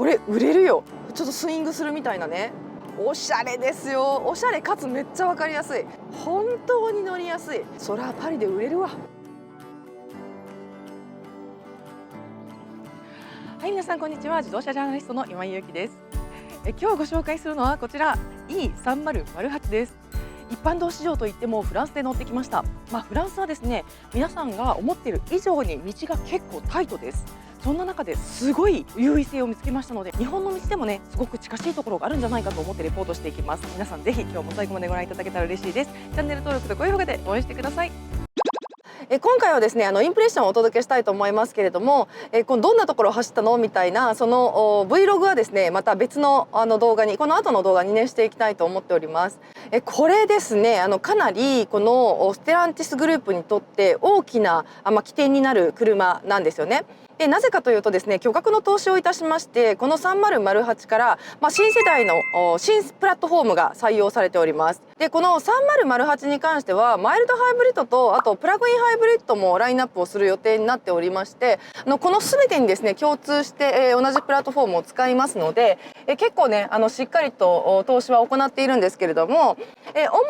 これ売れるよ。ちょっとスイングするみたいなね。おしゃれですよ。おしゃれかつめっちゃ分かりやすい。本当に乗りやすい。そらパリで売れるわ。はい、皆さんこんにちは。自動車ジャーナリストの今井ゆうきです。今日ご紹介するのはこちら E3008 です。一般道市場といってもフランスで乗ってきました。フランスはですね、皆さんが思っている以上に道が結構タイトです。そんな中ですごい優位性を見つけましたので、日本の道でもねすごく近しいところがあるんじゃないかと思ってレポートしていきます。皆さんぜひ今日も最後までご覧いただけたら嬉しいです。チャンネル登録と高評価で応援してください。今回はですねインプレッションをお届けしたいと思いますけれども、どんなところを走ったのみたいなその Vlog はですねまた別の動画にこの後の動画にねしていきたいと思っております。これですねかなりこのステランティスグループにとって大きな起点になる車なんですよね。でなぜかというとですね、巨額の投資をいたしまして、この3008から、新世代の新プラットフォームが採用されております。でこの3008に関してはマイルドハイブリッドとあとプラグインハイブリッドもラインナップをする予定になっておりまして、この全てにですね共通して、同じプラットフォームを使いますので、結構ねしっかりと投資は行っているんですけれども、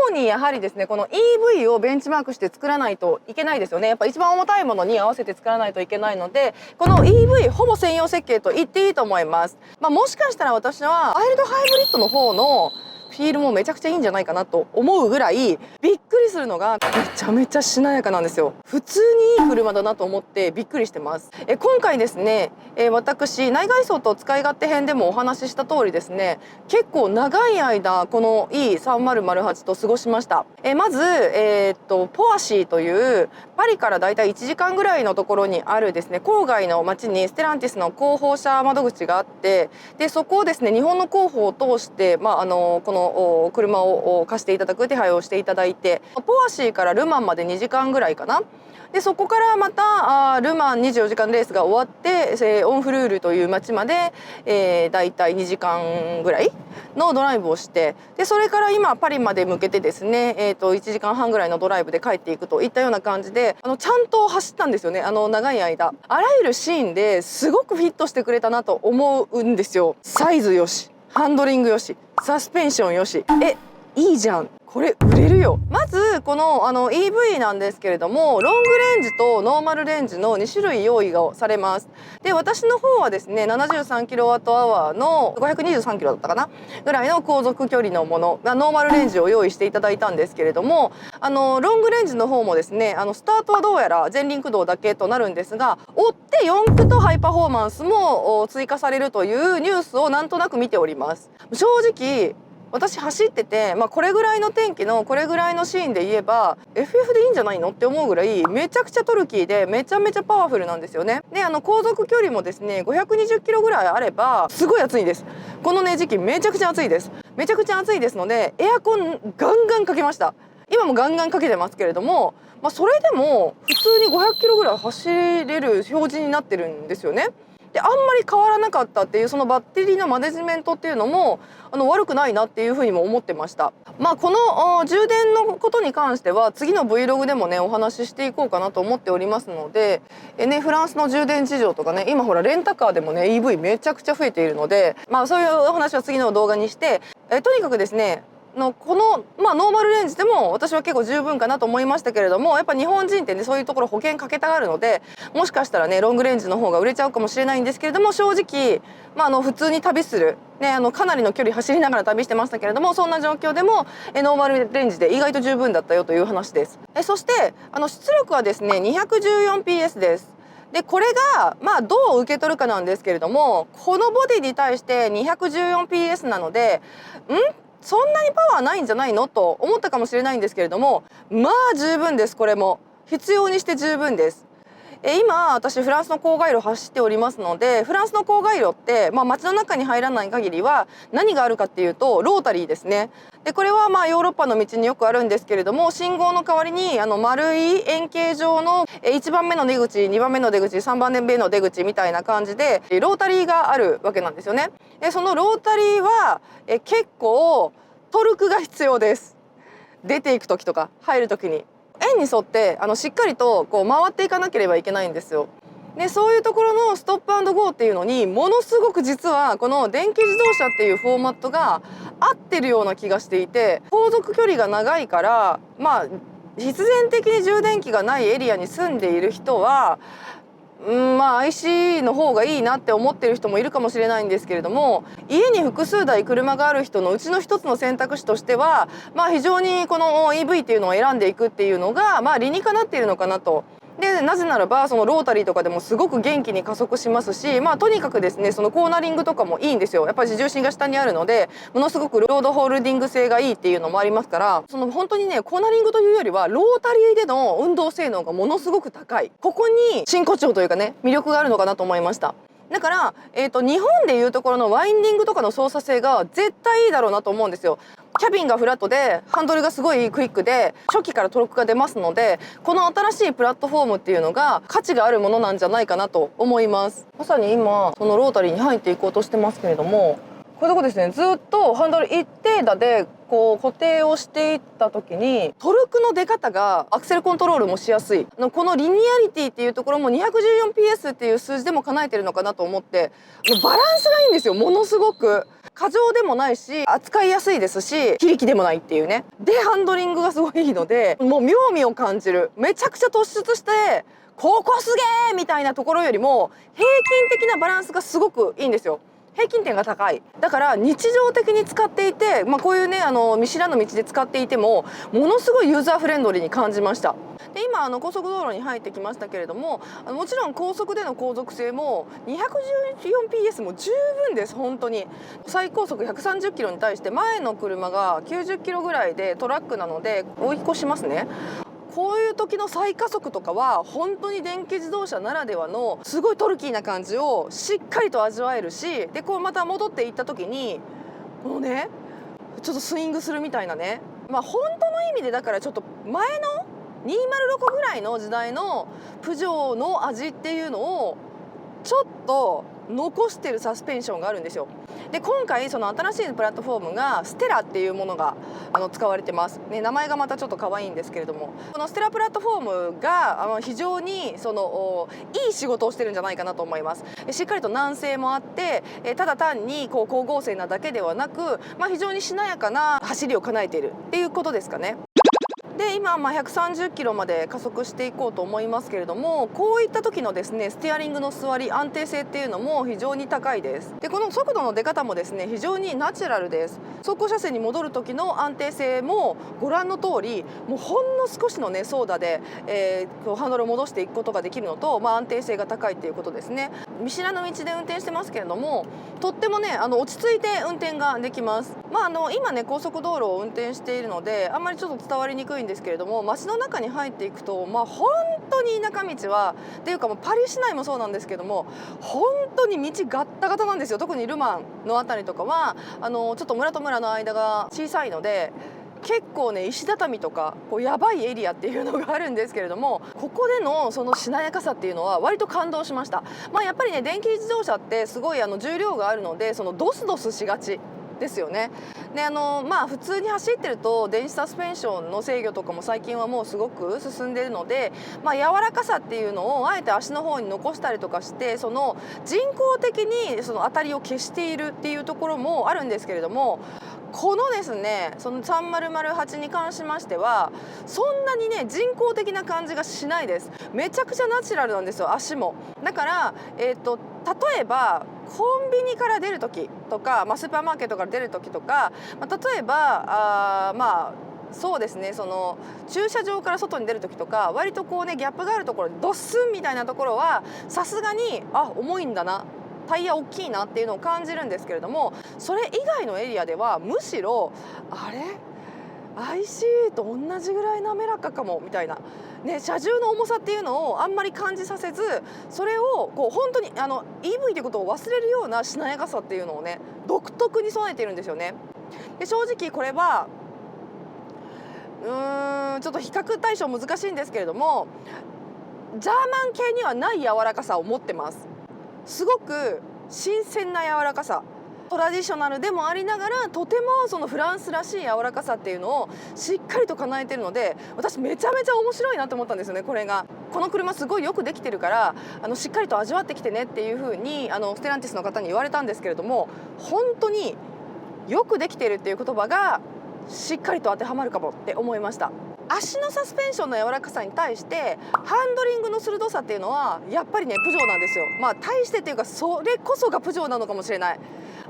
主にやはりですねこの EV をベンチマークして作らないといけないですよね。やっぱ一番重たいものに合わせて作らないといけないので、この EV ほぼ専用設計と言っていいと思います。もしかしたら私はマイルドハイブリッドの方のフィールもめちゃくちゃいいんじゃないかなと思うぐらい、びっくりするのがめちゃめちゃしなやかなんですよ。普通にいい車だなと思ってびっくりしてます。今回ですね、私内外装と使い勝手編でもお話しした通りですね、結構長い間この E3008 と過ごしました。まず、ポアシーというパリからだいたい1時間ぐらいのところにあるですね郊外の町にステランティスの広報車窓口があって、でそこをですね日本の広報を通して、この車を貸していただく手配をしていただいて、ポアシーからルマンまで2時間ぐらいかな。でそこからまたルマン24時間レースが終わって、オンフルールという町まで、だいたい2時間ぐらいのドライブをして、でそれから今パリまで向けてですね、1時間半ぐらいのドライブで帰っていくといったような感じでちゃんと走ったんですよね。長い間あらゆるシーンですごくフィットしてくれたなと思うんですよ。サイズよし、ハンドリングよし、サスペンションよし、いいじゃん、これ売れるよ。まずこのEV なんですけれども、ロングレンジとノーマルレンジの2種類用意がされます。で私の方はですね 73kWh の523キロだったかなぐらいの航続距離のものがノーマルレンジを用意していただいたんですけれども、ロングレンジの方もですねスタートはどうやら前輪駆動だけとなるんですが、追って4駆とハイパフォーマンスも追加されるというニュースをなんとなく見ております。正直私走ってて、これぐらいの天気のこれぐらいのシーンで言えば FF でいいんじゃないのって思うぐらいめちゃくちゃトルキーでめちゃめちゃパワフルなんですよね。で航続距離もですね520キロぐらいあればすごい暑いです。このね時期めちゃくちゃ暑いです。めちゃくちゃ暑いですのでエアコンガンガンかけました。今もガンガンかけてますけれども、それでも普通に500キロぐらい走れる表示になってるんですよね。であんまり変わらなかったっていうそのバッテリーのマネジメントっていうのも悪くないなっていうふうにも思ってました。この充電のことに関しては次の Vlog でもねお話ししていこうかなと思っておりますので、フランスの充電事情とかね、今ほらレンタカーでもね EV めちゃくちゃ増えているので、そういうお話は次の動画にして、とにかくですねこの、ノーマルレンジでも私は結構十分かなと思いましたけれども、やっぱ日本人ってねそういうところ保険かけたがるので、もしかしたらねロングレンジの方が売れちゃうかもしれないんですけれども、正直、普通に旅する、かなりの距離走りながら旅してましたけれども、そんな状況でもノーマルレンジで意外と十分だったよという話です。そして出力はですね 214PS です。でこれがどう受け取るかなんですけれども、このボディに対して 214PS なのでそんなにパワーないんじゃないのと思ったかもしれないんですけれども、十分です。これも必要にして十分です。今私フランスの郊外路走っておりますので、フランスの郊外路って、街の中に入らない限りは何があるかっていうとロータリーですね。でこれはヨーロッパの道によくあるんですけれども、信号の代わりに丸い円形状の1番目の出口、2番目の出口、3番目の出口みたいな感じでロータリーがあるわけなんですよね。でそのロータリーは結構トルクが必要です。出ていく時とか入る時に円に沿ってしっかりとこう回っていかなければいけないんですよ。でそういうところのストップアンドゴーっていうのにものすごく実はこの電気自動車っていうフォーマットが合ってるような気がしていて、航続距離が長いから必然的に充電器がないエリアに住んでいる人はIC の方がいいなって思ってる人もいるかもしれないんですけれども、家に複数台車がある人のうちの一つの選択肢としては、非常にこの EV っていうのを選んでいくっていうのが理にかなっているのかなと。でなぜならばそのロータリーとかでもすごく元気に加速しますし、とにかくですねそのコーナリングとかもいいんですよ。やっぱり重心が下にあるのでものすごくロードホールディング性がいいっていうのもありますから、その本当にねコーナリングというよりはロータリーでの運動性能がものすごく高い、ここに真骨頂というかね魅力があるのかなと思いました。だから、日本でいうところのワインディングとかの操作性が絶対いいだろうなと思うんですよ。キャビンがフラットでハンドルがすごいクイックで初期からトルクが出ますので、この新しいプラットフォームっていうのが価値があるものなんじゃないかなと思います。まさに今そのロータリーに入っていこうとしてますけれども、こういうとこですね、ずっとハンドル一定打でこう固定をしていった時にトルクの出方がアクセルコントロールもしやすい、このリニアリティっていうところも 214PS っていう数字でも叶えてるのかなと思って、バランスがいいんですよ。ものすごく過剰でもないし扱いやすいですし非力でもないっていうね。でハンドリングがすごいいいのでもう妙味を感じる。めちゃくちゃ突出してここすげーみたいなところよりも平均的なバランスがすごくいいんですよ。平均点が高い。だから日常的に使っていて、こういうね見知らぬ道で使っていてもものすごいユーザーフレンドリーに感じました。で今高速道路に入ってきましたけれども、もちろん高速での航続性も 214PS も十分です。本当に最高速130キロに対して前の車が90キロぐらいでトラックなので追い越しますね。こういう時の最加速とかは本当に電気自動車ならではのすごいトルキーな感じをしっかりと味わえるし、でこうまた戻っていった時にこのねちょっとスイングするみたいなね、本当の意味でだからちょっと前の206ぐらいの時代のプジョーの味っていうのをちょっと残してるサスペンションがあるんですよ。で今回その新しいプラットフォームがステラっていうものが使われてます、ね、名前がまたちょっと可愛いんですけれども、このステラプラットフォームが非常にそのいい仕事をしてるんじゃないかなと思います。しっかりと軟性もあってただ単にこう光合成なだけではなく、非常にしなやかな走りを叶えているっていうことですかね。で今130キロまで加速していこうと思いますけれども、こういった時のですねステアリングの座り安定性っていうのも非常に高いです。でこの速度の出方もですね非常にナチュラルです。走行車線に戻る時の安定性もご覧の通りもうほんの少しのね操舵で、ハンドルを戻していくことができるのと、安定性が高いっていうことですね。見知らぬ道で運転してますけれどもとってもね落ち着いて運転ができます。今ね高速道路を運転しているのであんまりちょっと伝わりにくいんですけれども、街の中に入っていくと本当に田舎道はっていうかパリ市内もそうなんですけども本当に道ガッタガタなんですよ。特にルマンの辺りとかはちょっと村と村の間が小さいので結構ね石畳とかこうやばいエリアっていうのがあるんですけれども、ここでのそのしなやかさっていうのは割と感動しました。やっぱりね電気自動車ってすごい重量があるのでそのドスドスしがちですよね。で普通に走ってると電子サスペンションの制御とかも最近はもうすごく進んでいるので、柔らかさっていうのをあえて足の方に残したりとかしてその人工的にその当たりを消しているっていうところもあるんですけれども、このですねその3008に関しましてはそんなにね人工的な感じがしないです。めちゃくちゃナチュラルなんですよ足も。だから例えばコンビニから出る時とか、スーパーマーケットから出る時とか、例えばそうですねその駐車場から外に出る時とか割とこうねギャップがあるところでドッスンみたいなところはさすがに重いんだなタイヤ大きいなっていうのを感じるんですけれども、それ以外のエリアではむしろIC と同じぐらい滑らかかもみたいな、車重の重さっていうのをあんまり感じさせずそれをこう本当にEV ということを忘れるようなしなやかさっていうのをね独特に備えているんですよね。で正直これはちょっと比較対象難しいんですけれどもジャーマン系にはない柔らかさを持ってます。すごく新鮮な柔らかさ、トラディショナルでもありながらとてもそのフランスらしい柔らかさっていうのをしっかりと叶えてるので私めちゃめちゃ面白いなと思ったんですよねこれが。この車すごいよくできてるからしっかりと味わってきてねっていう風にステランティスの方に言われたんですけれども、本当によくできてるっていう言葉がしっかりと当てはまるかもって思いました。足のサスペンションの柔らかさに対してハンドリングの鋭さっていうのはやっぱりねプジョーなんですよ。対してっていうかそれこそがプジョーなのかもしれない。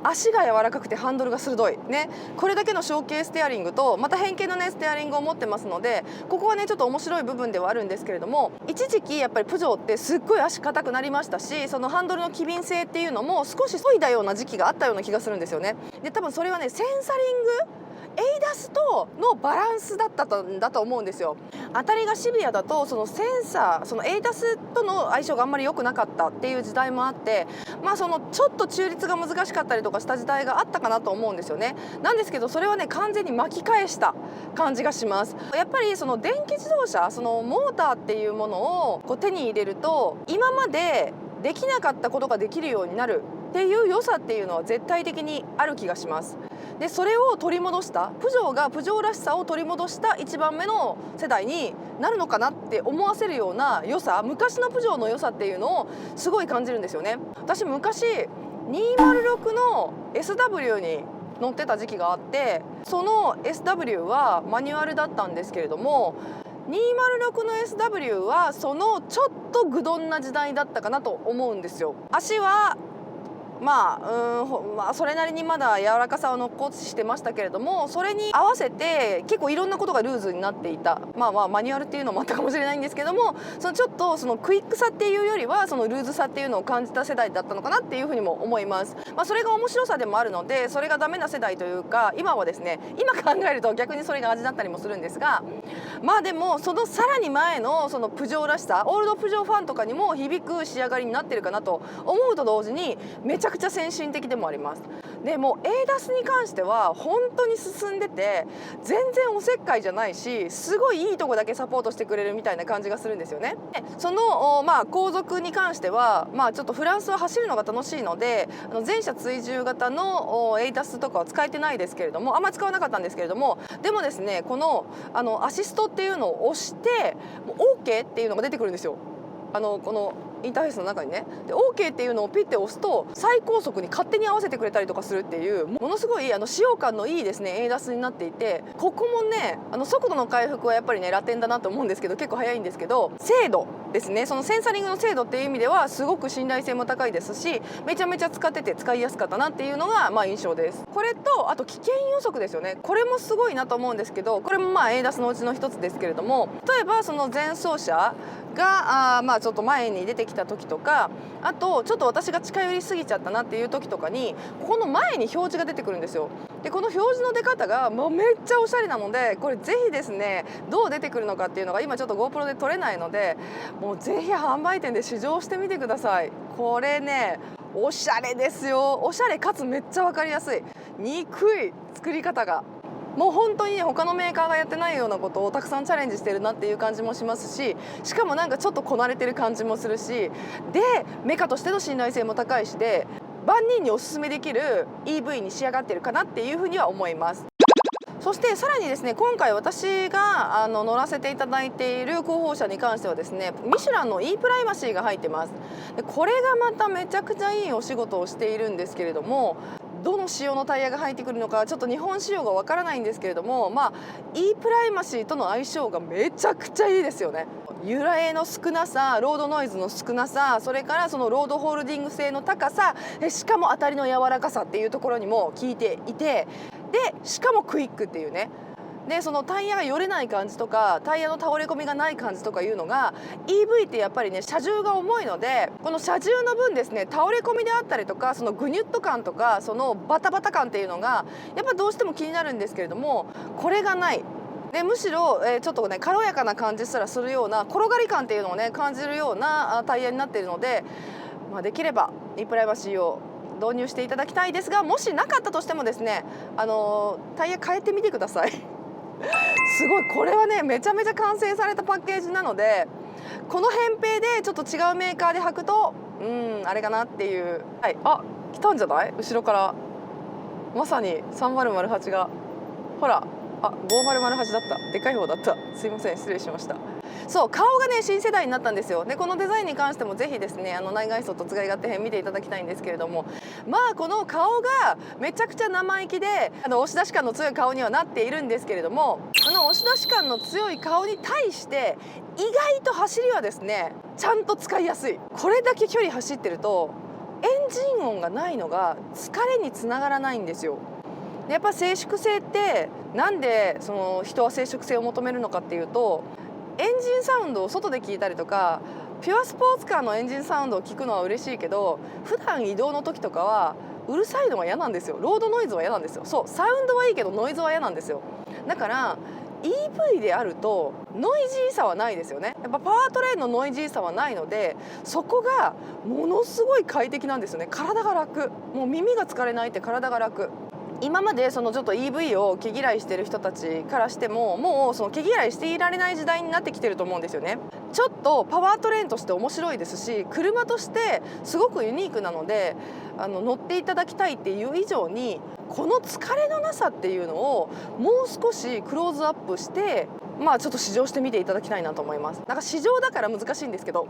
足が柔らかくてハンドルが鋭いね、これだけの小径ステアリングとまた変形のねステアリングを持ってますので、ここはねちょっと面白い部分ではあるんですけれども、一時期やっぱりプジョーってすっごい足硬くなりましたし、そのハンドルの機敏性っていうのも少し削いだような時期があったような気がするんですよね。で多分それはねセンサリングADAS とのバランスだったんだと思うんですよ。当たりがシビアだとそのセンサー、その ADAS との相性があんまり良くなかったっていう時代もあって、そのちょっと中立が難しかったりとかした時代があったかなと思うんですよね。なんですけどそれはね完全に巻き返した感じがします。やっぱりその電気自動車、そのモーターっていうものをこう手に入れると今までできなかったことができるようになるっていう良さっていうのは絶対的にある気がします。でそれを取り戻したプジョーがプジョーらしさを取り戻した1番目の世代になるのかなって思わせるような良さ、昔のプジョーの良さっていうのをすごい感じるんですよね。私昔206の SW に乗ってた時期があって、その SW はマニュアルだったんですけれども、206の SW はそのちょっと愚鈍な時代だったかなと思うんですよ。足はそれなりにまだ柔らかさを残してましたけれども、それに合わせて結構いろんなことがルーズになっていた、マニュアルっていうのもあったかもしれないんですけども、そのちょっとそのクイックさっていうよりはそのルーズさっていうのを感じた世代だったのかなっていうふうにも思います。それが面白さでもあるので、それがダメな世代というか、今はですね、今考えると逆にそれが味だったりもするんですが、でもそのさらに前のそのプジョーらしさ、オールドプジョーファンとかにも響く仕上がりになってるかなと思うと同時に、めちゃくちゃ先進的でもあります。でもう ADAS に関しては本当に進んでて、全然おせっかいじゃないし、すごいいいとこだけサポートしてくれるみたいな感じがするんですよね。でその後続に関してはちょっとフランスは走るのが楽しいので、全車追従型の ADAS とかは使えてないですけれども、あんまり使わなかったんですけれども、でもですね、このアシストっていうのを押してもう OK っていうのが出てくるんですよ。このインターフェースの中にね。で OK っていうのをピッて押すと最高速に勝手に合わせてくれたりとかするっていう、ものすごい使用感のいいですね ADAS になっていて、ここもね速度の回復はやっぱりねラテンだなと思うんですけど、結構速いんですけど、精度ですね、そのセンサリングの精度っていう意味ではすごく信頼性も高いですし、めちゃめちゃ使ってて使いやすかったなっていうのが印象です。これとあと危険予測ですよね。これもすごいなと思うんですけど、これもADAS のうちの一つですけれども、例えばその前走者がちょっと前に出てきた時とか、あとちょっと私が近寄りすぎちゃったなっていう時とかに、この前に表示が出てくるんですよ。でこの表示の出方がめっちゃおしゃれなので、これぜひですね、どう出てくるのかっていうのが今ちょっと GoPro で撮れないので、もうぜひ販売店で試乗してみてください。これねおしゃれですよ。おしゃれかつめっちゃ分かりやすい、憎い作り方が。もう本当に他のメーカーがやってないようなことをたくさんチャレンジしてるなっていう感じもしますし、しかもなんかちょっとこなれてる感じもするし、でメカとしての信頼性も高いしで、万人におすすめできる EV に仕上がってるかなっていうふうには思います。そしてさらにですね、今回私が乗らせていただいている候補車に関してはですね、ミシュランの E プライマシーが入ってます。でこれがまためちゃくちゃいいお仕事をしているんですけれども、どの仕様のタイヤが入ってくるのかちょっと日本仕様がわからないんですけれども、E プライマシーとの相性がめちゃくちゃいいですよね。揺られの少なさ、ロードノイズの少なさ、それからそのロードホールディング性の高さ、しかも当たりの柔らかさっていうところにも効いていて、でしかもクイックっていうね。でそのタイヤがよれない感じとか、タイヤの倒れ込みがない感じとかいうのが EV ってやっぱりね車重が重いので、この車重の分ですね、倒れ込みであったりとか、そのグニュッと感とかそのバタバタ感っていうのがやっぱどうしても気になるんですけれども、これがないで、むしろ、ちょっとね軽やかな感じすらするような転がり感っていうのをね感じるようなタイヤになっているので、できれば E プライバシーを導入していただきたいですが、もしなかったとしてもですね、タイヤ変えてみてください。すごい、これはねめちゃめちゃ完成されたパッケージなので、この扁平でちょっと違うメーカーで履くとあれかなっていう。はい、あ、来たんじゃない？後ろからまさに3008が、ほら、あ、5008だった。でかい方だった。すいません、失礼しました。そう、顔がね新世代になったんですよ。でこのデザインに関してもぜひですね内外装突買い勝手編見ていただきたいんですけれども、まあこの顔がめちゃくちゃ生意気で押し出し感の強い顔にはなっているんですけれども、この押し出し感の強い顔に対して意外と走りはですねちゃんと使いやすい。これだけ距離走ってるとエンジン音がないのが疲れにつながらないんですよ。やっぱ静粛性ってなんでその人は静粛性を求めるのかっていうと、エンジンサウンドを外で聞いたりとか、ピュアスポーツカーのエンジンサウンドを聞くのは嬉しいけど、普段移動の時とかはうるさいのは嫌なんですよ。ロードノイズは嫌なんですよ。そう、サウンドはいいけどノイズは嫌なんですよ。だから EV であるとノイジーさはないですよね。やっぱパワートレインのノイジーさはないので、そこがものすごい快適なんですよね。体が楽、もう耳が疲れないって体が楽。今までそのちょっと EV を毛嫌いしてる人たちからしても、もうその毛嫌いしていられない時代になってきてると思うんですよね。ちょっとパワートレインとして面白いですし、車としてすごくユニークなので乗っていただきたいっていう以上に、この疲れのなさっていうのをもう少しクローズアップしてまあちょっと試乗してみていただきたいなと思います。なんか試乗だから難しいんですけど、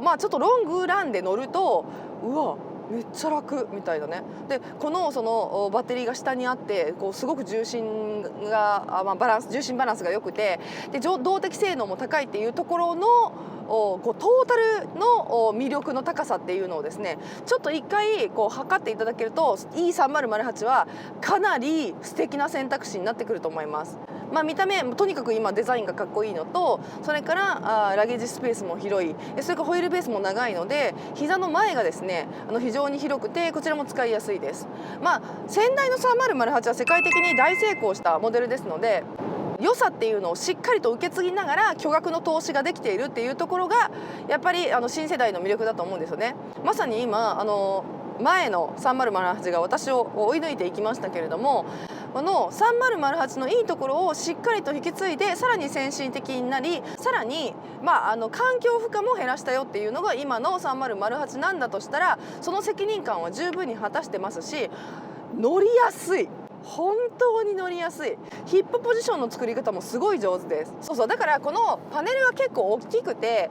まあちょっとロングランで乗るとうわめっちゃ楽みたいなね。でこのそのバッテリーが下にあって、こうすごく重心が重心バランスが良くて、で動的性能も高いっていうところのこうトータルの魅力の高さっていうのをですね、ちょっと一回こう測っていただけると E3008 はかなり素敵な選択肢になってくると思います。まあ、見た目とにかく今デザインがかっこいいのと、それからラゲージスペースも広い、それからホイールベースも長いので膝の前がですね非常に広くて、こちらも使いやすいです。まあ先代の3008は世界的に大成功したモデルですので、良さっていうのをしっかりと受け継ぎながら巨額の投資ができているっていうところがやっぱり新世代の魅力だと思うんですよね。まさに今前の3008が私を追い抜いていきましたけれども、この3008のいいところをしっかりと引き継いで、さらに先進的になり、さらに環境負荷も減らしたよっていうのが今の3008なんだとしたら、その責任感は十分に果たしてますし、乗りやすい。本当に乗りやすい。ヒップポジションの作り方もすごい上手です。そうそう、だからこのパネルが結構大きくて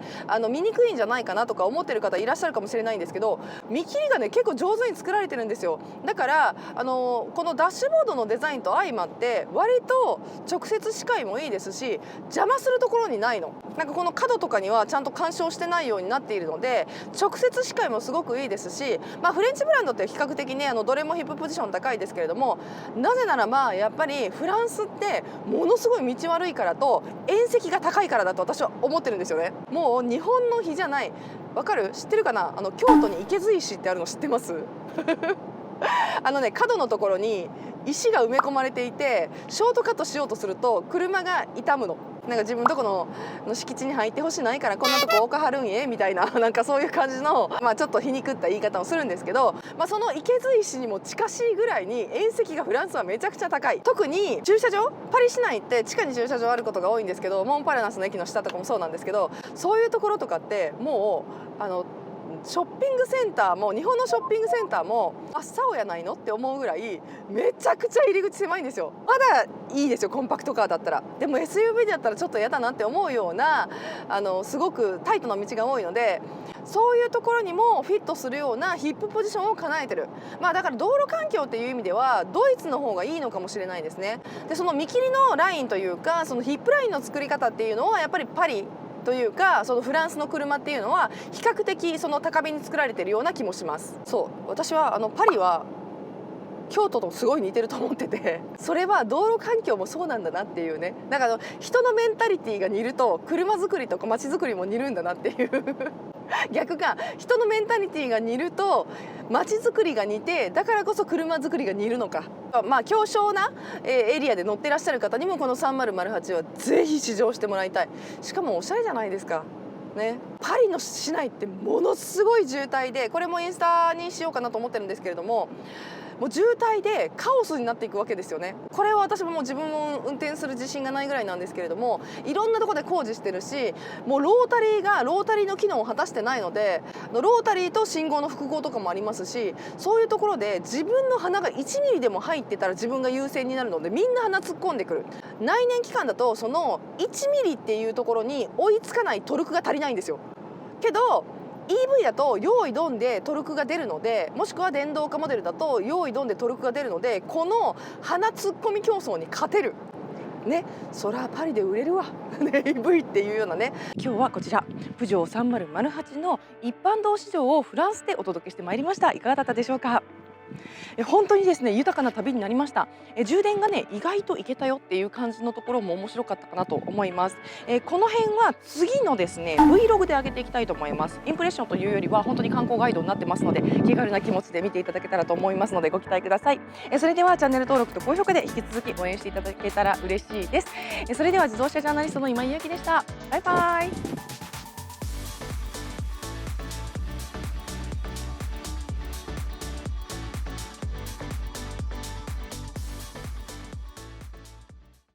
見にくいんじゃないかなとか思ってる方いらっしゃるかもしれないんですけど、見切りがね結構上手に作られてるんですよ。だからこのダッシュボードのデザインと相まって割と直接視界もいいですし、邪魔するところにないの。なんかこの角とかにはちゃんと干渉してないようになっているので、直接視界もすごくいいですし、フレンチブランドって比較的ねどれもヒップポジション高いですけれども、なぜならやっぱりフランスってものすごい道悪いからと縁石が高いからだと私は思ってるんですよね。もう日本の比じゃない。わかる？知ってるかな？京都に池津石ってあるの知ってます？角のところに石が埋め込まれていて、ショートカットしようとすると車が傷むの。なんか自分のとこの敷地に入ってほしないからこんなとこ置かはるんえみたいな、なんかそういう感じの、ちょっと皮肉った言い方をするんですけど、その池津石にも近しいぐらいに縁石がフランスはめちゃくちゃ高い。特に駐車場、パリ市内って地下に駐車場あることが多いんですけど、モンパルナスの駅の下とかもそうなんですけど、そういうところとかってもうショッピングセンターも、日本のショッピングセンターも真っ青やないのって思うぐらいめちゃくちゃ入り口狭いんですよ。まだいいですよ、コンパクトカーだったら。でも SUV だったらちょっと嫌だなって思うようなすごくタイトな道が多いので、そういうところにもフィットするようなヒップポジションを叶えてる。だから道路環境っていう意味ではドイツの方がいいのかもしれないですね。でその見切りのラインというか、そのヒップラインの作り方っていうのはやっぱりパリというか、そのフランスの車っていうのは比較的その高めに作られているような気もします。そう、私はパリは京都とすごい似てると思ってて、それは道路環境もそうなんだなっていうね。だから人のメンタリティーが似ると車作りとか街づりも似るんだなっていう逆か、人のメンタリティーが似ると街づくりが似て、だからこそ車作りが似るのか。強小なエリアで乗ってらっしゃる方にもこの3008はぜひ試乗してもらいたい。しかもおしゃれじゃないですかね。パリの市内ってものすごい渋滞で、これもインスタにしようかなと思ってるんですけれども、もう渋滞でカオスになっていくわけですよね。これは私ももう自分も運転する自信がないぐらいなんですけれども、いろんなところで工事してるし、もうロータリーの機能を果たしてないので、ロータリーと信号の複合とかもありますし、そういうところで自分の鼻が1ミリでも入ってたら自分が優先になるので、みんな鼻突っ込んでくる。内燃機関だとその1ミリっていうところに追いつかないトルクが足りないんですよ。けどEV だと用意ドンでトルクが出るので、もしくは電動化モデルだと用意ドンでトルクが出るので、この鼻突っ込み競争に勝てるね。そらパリで売れるわね EV っていうようなね。今日はこちらプジョー3008の一般道市場をフランスでお届けしてまいりました。いかがだったでしょうか。本当にですね豊かな旅になりました。充電がね意外といけたよっていう感じのところも面白かったかなと思います。この辺は次のですね Vlog で上げていきたいと思います。インプレッションというよりは本当に観光ガイドになってますので、気軽な気持ちで見ていただけたらと思いますのでご期待ください。それではチャンネル登録と高評価で引き続き応援していただけたら嬉しいです。それでは自動車ジャーナリストの今井ゆうきでした。バイバイ。